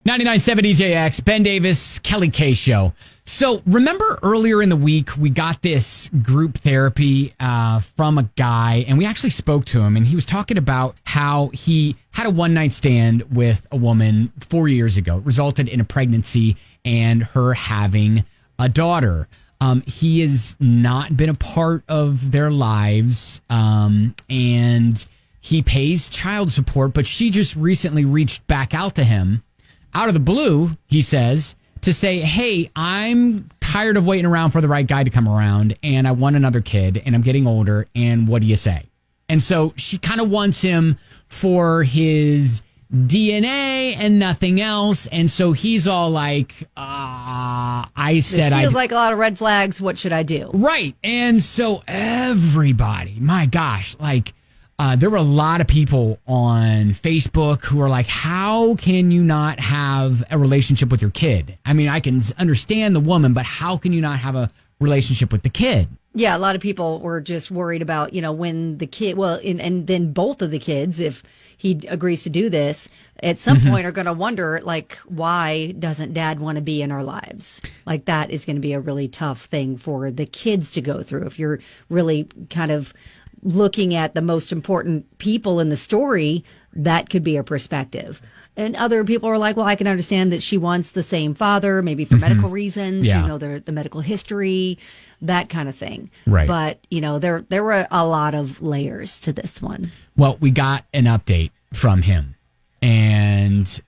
99.7 DJX, Ben Davis, Kelly K Show. So remember earlier in the week, we got this group therapy from a guy, and we actually spoke to him, and he was talking about how he had a one-night stand with a woman 4 years ago. It resulted in a pregnancy and her having a daughter. He has not been a part of their lives, and he pays child support, but she just recently reached back out to him out of the blue, he says, to say, hey, I'm tired of waiting around for the right guy to come around, and I want another kid, and I'm getting older, and what do you say? And so she kind of wants him for his DNA and nothing else, and so he's all like, this feels like a lot of red flags. What should I do? Right. And so everybody, my gosh, like, there were a lot of people on Facebook who are like, how can you not have a relationship with your kid? I mean, I can understand the woman, but how can you not have a relationship with the kid? Yeah, a lot of people were just worried about, when the kid, and then both of the kids, if he agrees to do this, at some point are going to wonder, like, why doesn't dad want to be in our lives? Like, that is going to be a really tough thing for the kids to go through. If you're really kind of looking at the most important people in the story, that could be a perspective. And other people are like, well, I can understand that she wants the same father, maybe for medical reasons, the medical history, that kind of thing. Right. But, there were a lot of layers to this one. Well, we got an update from him, and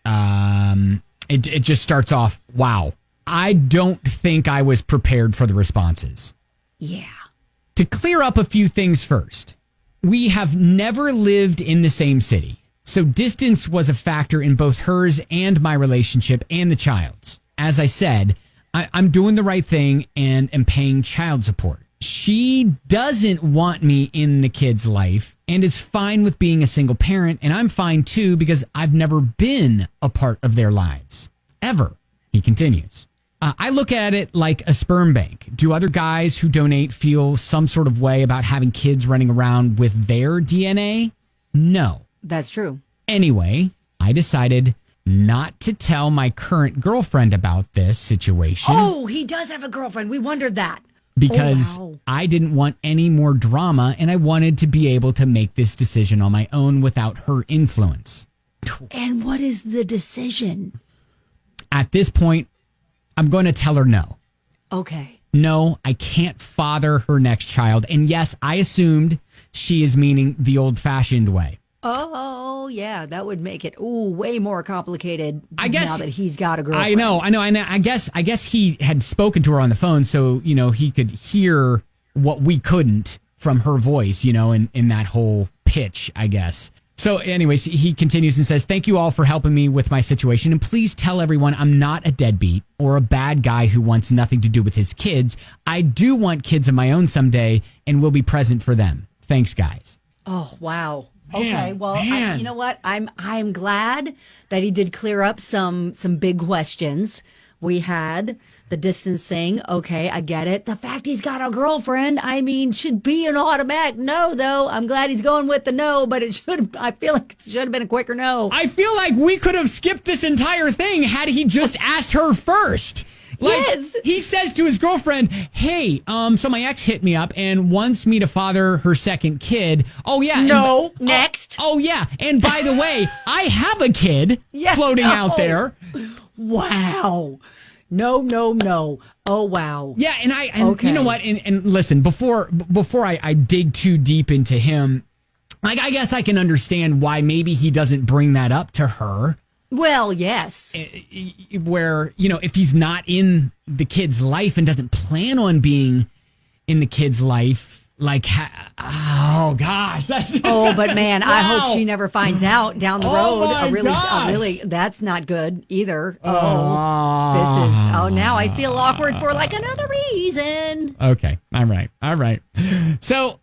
it just starts off, wow, I don't think I was prepared for the responses. Yeah. To clear up a few things first, we have never lived in the same city, so distance was a factor in both hers and my relationship and the child's. As I said, I'm doing the right thing and am paying child support. She doesn't want me in the kid's life and is fine with being a single parent, and I'm fine too because I've never been a part of their lives. Ever. He continues. I look at it like a sperm bank. Do other guys who donate feel some sort of way about having kids running around with their DNA? No. That's true. Anyway, I decided not to tell my current girlfriend about this situation. Oh, he does have a girlfriend. We wondered that. Because I didn't want any more drama, and I wanted to be able to make this decision on my own without her influence. And what is the decision? At this point, I'm going to tell her no. Okay. No, I can't father her next child. And yes, I assumed she is meaning the old-fashioned way. Oh, yeah, that would make it way more complicated. I guess, now that he's got a girlfriend. I know. I guess he had spoken to her on the phone, so he could hear what we couldn't from her voice, in that whole pitch, I guess. So anyways, he continues and says, thank you all for helping me with my situation. And please tell everyone I'm not a deadbeat or a bad guy who wants nothing to do with his kids. I do want kids of my own someday and will be present for them. Thanks, guys. Oh, wow. Man, okay, well, you know what? I'm glad that he did clear up some big questions. We had the distance thing. Okay, I get it. The fact he's got a girlfriend, should be an automatic no, though. I'm glad he's going with the no, but I feel like it should have been a quicker no. I feel like we could have skipped this entire thing had he just asked her first. Yes. He says to his girlfriend, hey, so my ex hit me up and wants me to father her second kid. Oh, yeah. No. Next. Oh, yeah. And by the way, I have a kid floating out there. Wow. No. Oh, wow. Yeah, and you know what? And listen, before I dig too deep into him, I guess I can understand why maybe he doesn't bring that up to her. Well, yes. Where, if he's not in the kid's life and doesn't plan on being in the kid's life, oh gosh, that's just but man, wow. I hope she never finds out down the road. Gosh. That's not good either. Now I feel awkward for another reason. Okay, all right. So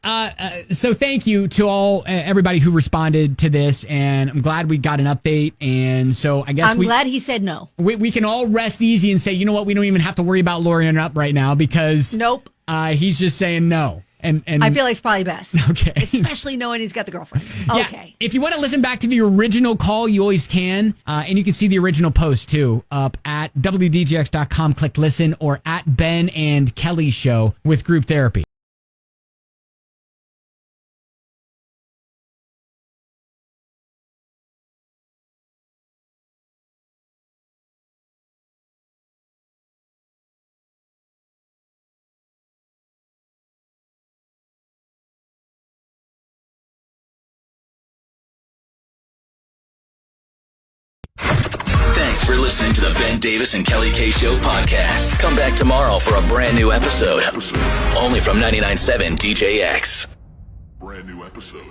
thank you to everybody who responded to this, and I'm glad we got an update. And so I guess I'm glad he said no. We can all rest easy and say, you know what, we don't even have to worry about lawyering up right now because nope. He's just saying no. And I feel like it's probably best. Okay. Especially knowing he's got the girlfriend. Yeah, Okay. if you want to listen back to the original call, you always can. And you can see the original post, too, up at WDGX.com. Click listen, or at Ben and Kelly Show with Group Therapy. Thanks for listening to the Ben Davis and Kelly K Show podcast. Come back tomorrow for a brand new episode. Only from 99.7 DJX. Brand new episode.